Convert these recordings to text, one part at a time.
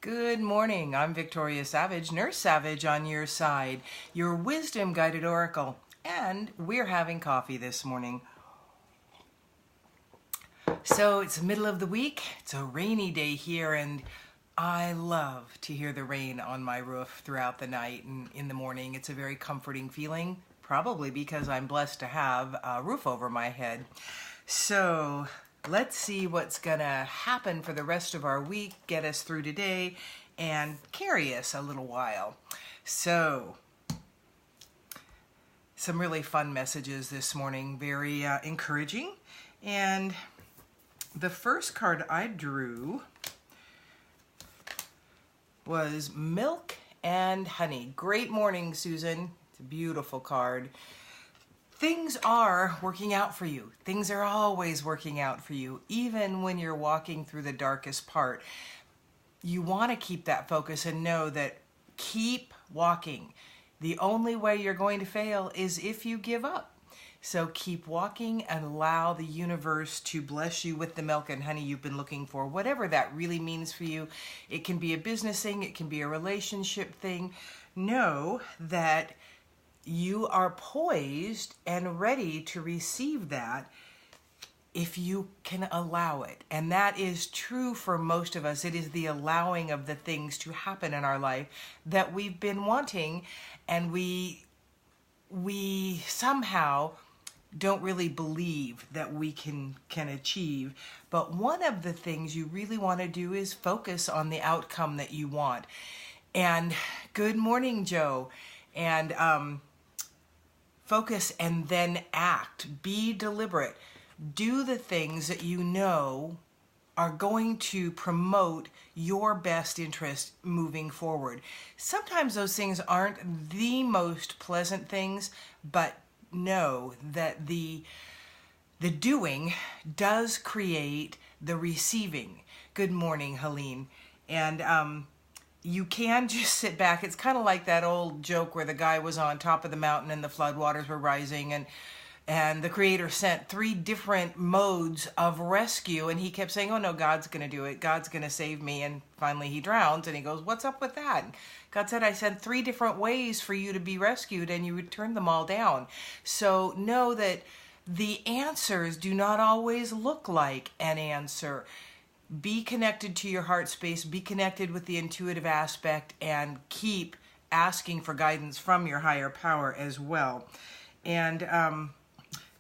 Good morning. I'm Victoria Savage, Nurse Savage on your side, your wisdom guided oracle, and we're having coffee this morning. So it's the middle of the week. It's a rainy day here, and I love to hear the rain on my roof throughout the night and in the morning. It's a very comforting feeling, probably because I'm blessed to have a roof over my head. So let's see what's gonna happen for the rest of our week, get us through today, and carry us a little while. So, some really fun messages this morning, very encouraging. And the first card I drew was Milk and Honey. Great morning, Susan. It's a beautiful card. Things are working out for you. Things are always working out for you, even when you're walking through the darkest part. You want to keep that focus and know that keep walking. The only way you're going to fail is if you give up. So keep walking and allow the universe to bless you with the milk and honey you've been looking for, whatever that really means for you. It can be a business thing, it can be a relationship thing. Know that you are poised and ready to receive that if you can allow it. And that is true for most of us. It is the allowing of the things to happen in our life that we've been wanting, and we somehow don't really believe that we can achieve. But one of the things you really want to do is focus on the outcome that you want. And good morning, Joe. And focus and then act. Be deliberate. Do the things that you know are going to promote your best interest moving forward. Sometimes those things aren't the most pleasant things, but know that the doing does create the receiving. Good morning, Helene. And you can just sit back. It's kind of like that old joke where the guy was on top of the mountain and the floodwaters were rising, and the creator sent 3 different modes of rescue, and he kept saying, oh no, God's going to do it. God's going to save me. And finally he drowns, and he goes, what's up with that? And God said, I sent 3 different ways for you to be rescued, and you would turn them all down. So know that the answers do not always look like an answer. Be connected to your heart space, be connected with the intuitive aspect, and keep asking for guidance from your higher power as well. And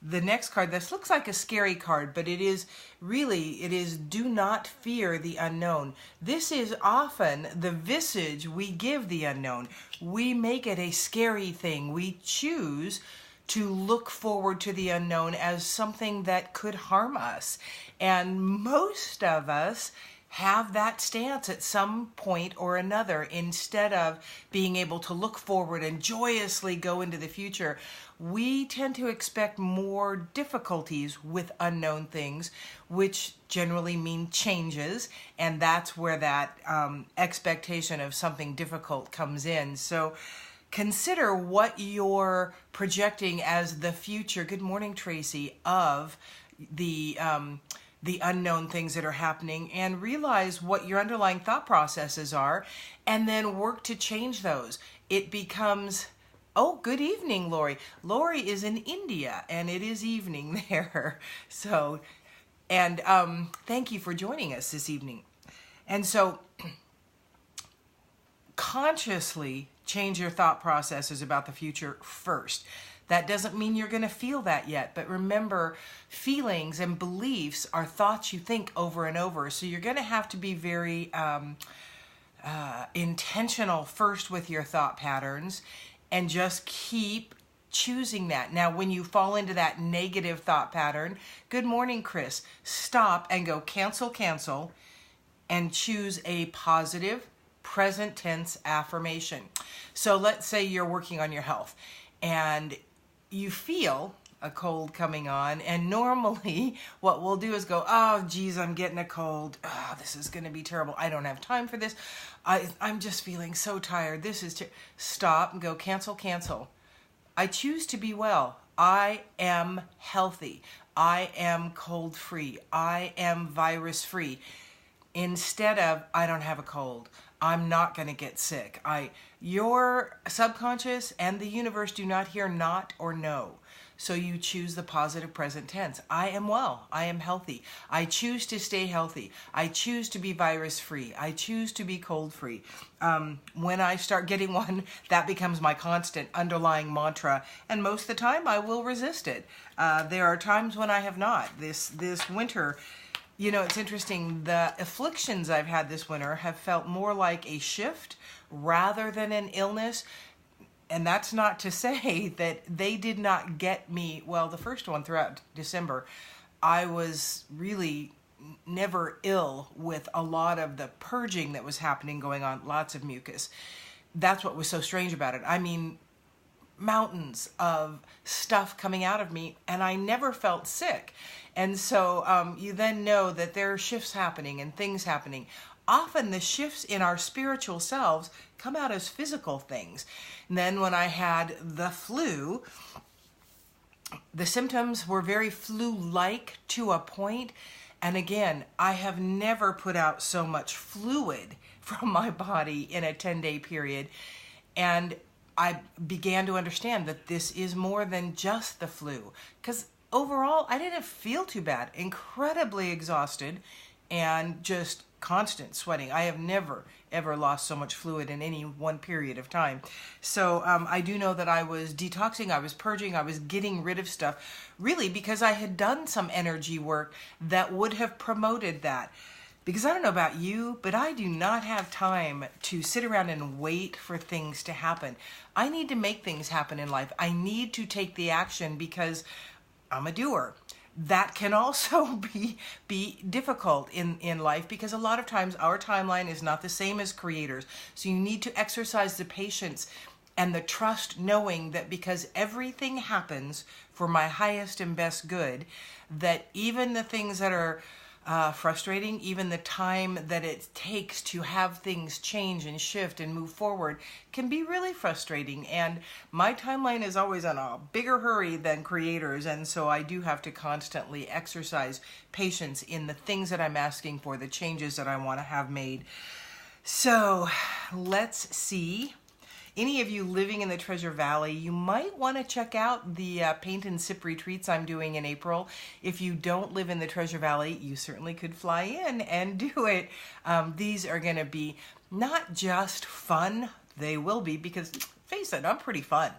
the next card, this looks like a scary card, but it is do not fear the unknown. This is often the visage we give the unknown. We make it a scary thing. We choose to look forward to the unknown as something that could harm us. And most of us have that stance at some point or another. Instead of being able to look forward and joyously go into the future, we tend to expect more difficulties with unknown things, which generally mean changes, and that's where that expectation of something difficult comes in. So consider what you're projecting as the future. Good morning, Tracy, of the unknown things that are happening, and realize what your underlying thought processes are, and then work to change those. It becomes, oh, good evening, Lori. Lori is in India, and it is evening there. So, and thank you for joining us this evening. And so, consciously change your thought processes about the future first. That doesn't mean you're going to feel that yet, but remember, feelings and beliefs are thoughts you think over and over. So you're going to have to be very intentional first with your thought patterns, and just keep choosing that. Now, when you fall into that negative thought pattern, good morning, Chris, stop and go cancel, and choose a positive present tense affirmation. So let's say you're working on your health, and you feel a cold coming on, and normally what we'll do is go, oh geez, I'm getting a cold, this is going to be terrible, I don't have time for this, I'm just feeling so tired, this is stop and go cancel. I choose to be well. I am healthy. I am cold free. I am virus free. instead of, I don't have a cold, I'm not going to get sick. Your subconscious and the universe do not hear not or no. So you choose the positive present tense. I am well. I am healthy. I choose to stay healthy. I choose to be virus free. I choose to be cold free. When I start getting one, that becomes my constant underlying mantra. And most of the time I will resist it. There are times when I have not. This winter, you know, it's interesting. The afflictions I've had this winter have felt more like a shift rather than an illness. And that's not to say that they did not get me. Well, the first one throughout December, I was really never ill with a lot of the purging that was happening going on, lots of mucus. That's what was so strange about it. I mean, mountains of stuff coming out of me, and I never felt sick. And so you then know that there are shifts happening and things happening. Often the shifts in our spiritual selves come out as physical things. And then when I had the flu, the symptoms were very flu-like to a point. And again, I have never put out so much fluid from my body in a 10-day period. And I began to understand that this is more than just the flu. Because overall, I didn't feel too bad. Incredibly exhausted and just constant sweating. I have never, ever lost so much fluid in any one period of time. So I do know that I was detoxing, I was purging, I was getting rid of stuff, really because I had done some energy work that would have promoted that. Because I don't know about you, but I do not have time to sit around and wait for things to happen. I need to make things happen in life. I need to take the action because I'm a doer. That can also be difficult in life because a lot of times our timeline is not the same as creators. So you need to exercise the patience and the trust, knowing that because everything happens for my highest and best good, that even the things that are frustrating, even the time that it takes to have things change and shift and move forward can be really frustrating. And my timeline is always in a bigger hurry than creators, and so I do have to constantly exercise patience in the things that I'm asking for, the changes that I want to have made. So let's see. Any of you living in the Treasure Valley, you might want to check out the paint and sip retreats I'm doing in April. If you don't live in the Treasure Valley, you certainly could fly in and do it. These are going to be not just fun. They will be because, face it, I'm pretty fun.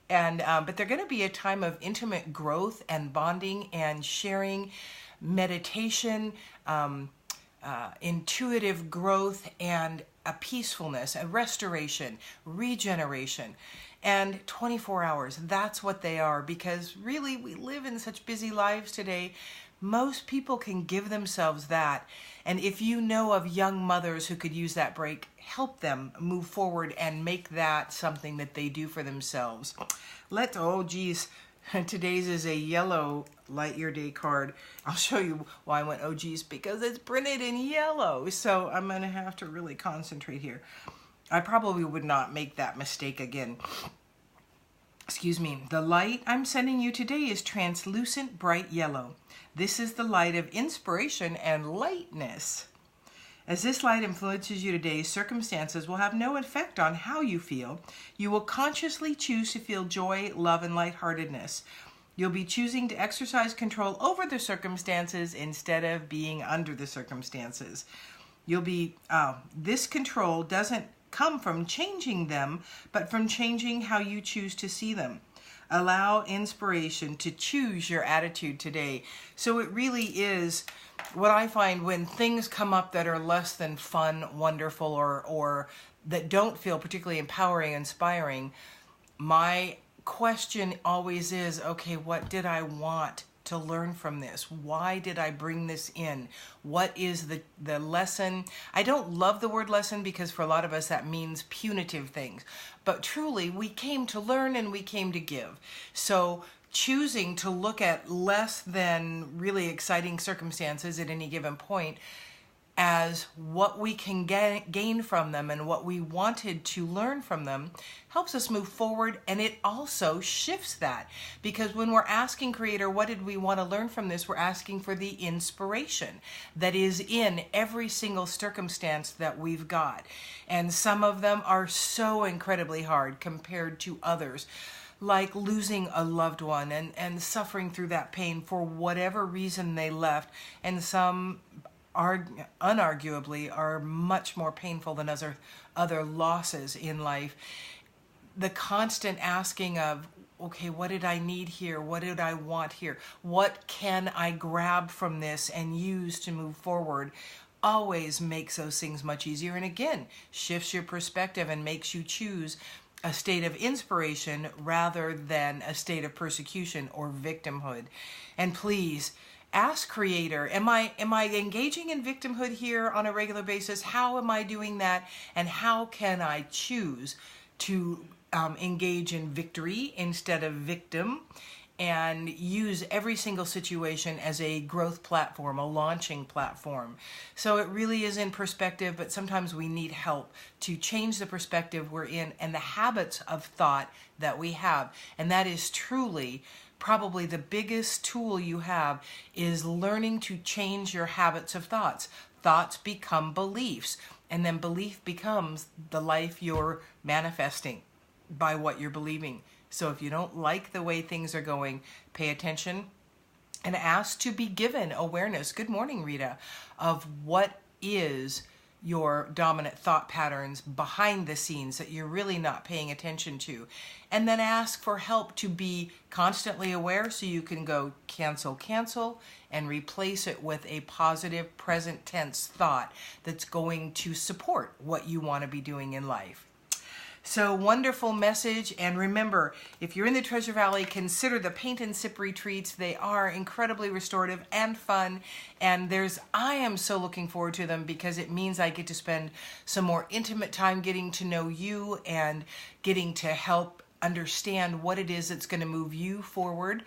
And but they're going to be a time of intimate growth and bonding and sharing, meditation, intuitive growth, and a peacefulness, a restoration, regeneration, and 24 hours. That's what they are, because really we live in such busy lives today. Most people can give themselves that. And if you know of young mothers who could use that break, help them move forward and make that something that they do for themselves. Today's is a yellow Light Year Day card. I'll show you why I went oh geez, because it's printed in yellow. So I'm going to have to really concentrate here. I probably would not make that mistake again. Excuse me. The light I'm sending you today is translucent bright yellow. This is the light of inspiration and lightness. As this light influences you today, circumstances will have no effect on how you feel. You will consciously choose to feel joy, love, and lightheartedness. You'll be choosing to exercise control over the circumstances instead of being under the circumstances. This control doesn't come from changing them, but from changing how you choose to see them. Allow inspiration to choose your attitude today. So it really is what I find when things come up that are less than fun, wonderful, or that don't feel particularly empowering, inspiring. My question always is, okay, what did I want to learn from this? Why did I bring this in? What is the lesson? I don't love the word lesson because for a lot of us that means punitive things. But truly, we came to learn and we came to give. So choosing to look at less than really exciting circumstances at any given point as what we can gain from them and what we wanted to learn from them helps us move forward, and it also shifts that. Because when we're asking Creator, what did we want to learn from this, we're asking for the inspiration that is in every single circumstance that we've got. And some of them are so incredibly hard compared to others, like losing a loved one and suffering through that pain for whatever reason they left. And some unarguably are much more painful than other losses in life. The constant asking of, okay, what did I need here? What did I want here? What can I grab from this and use to move forward? Always makes those things much easier, and again, shifts your perspective and makes you choose a state of inspiration rather than a state of persecution or victimhood. And please, ask Creator, am I engaging in victimhood here on a regular basis? How am I doing that? And how can I choose to engage in victory instead of victim, and use every single situation as a growth platform, a launching platform? So it really is in perspective, but sometimes we need help to change the perspective we're in and the habits of thought that we have. And that is truly probably the biggest tool you have, is learning to change your habits of thoughts. Thoughts become beliefs, and then belief becomes the life you're manifesting by what you're believing. So if you don't like the way things are going, pay attention and ask to be given awareness. Good morning, Rita, of what is your dominant thought patterns behind the scenes that you're really not paying attention to. And then ask for help to be constantly aware, so you can go cancel, and replace it with a positive present tense thought that's going to support what you want to be doing in life. So wonderful message. And remember, if you're in the Treasure Valley, consider the Paint and Sip retreats. They are incredibly restorative and fun. And I am so looking forward to them, because it means I get to spend some more intimate time getting to know you and getting to help understand what it is that's going to move you forward.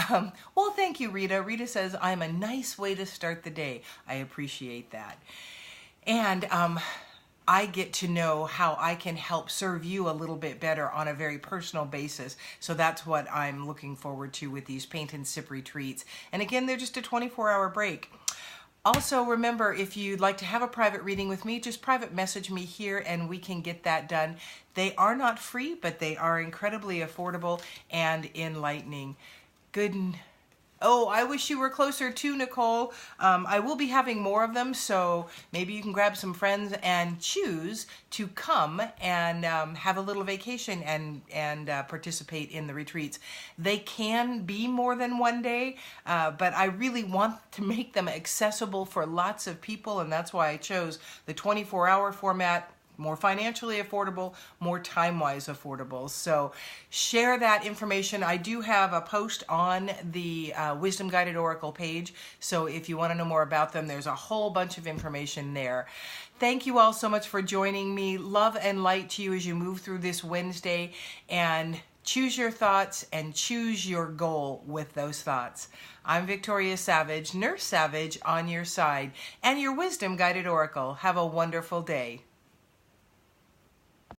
Well, thank you, Rita. Rita says, I'm a nice way to start the day. I appreciate that. And I get to know how I can help serve you a little bit better on a very personal basis. So that's what I'm looking forward to with these Paint and Sip retreats. And again, they're just a 24-hour break. Also, remember, if you'd like to have a private reading with me, just private message me here and we can get that done. They are not free, but they are incredibly affordable and enlightening. Oh, I wish you were closer too, Nicole. I will be having more of them, so maybe you can grab some friends and choose to come and have a little vacation and participate in the retreats. They can be more than one day, but I really want to make them accessible for lots of people, and that's why I chose the 24-hour format. More financially affordable, more time-wise affordable. So share that information. I do have a post on the Wisdom Guided Oracle page, so if you want to know more about them, there's a whole bunch of information there. Thank you all so much for joining me. Love and light to you as you move through this Wednesday, and choose your thoughts and choose your goal with those thoughts. I'm Victoria Savage, Nurse Savage on your side, and your Wisdom Guided Oracle. Have a wonderful day.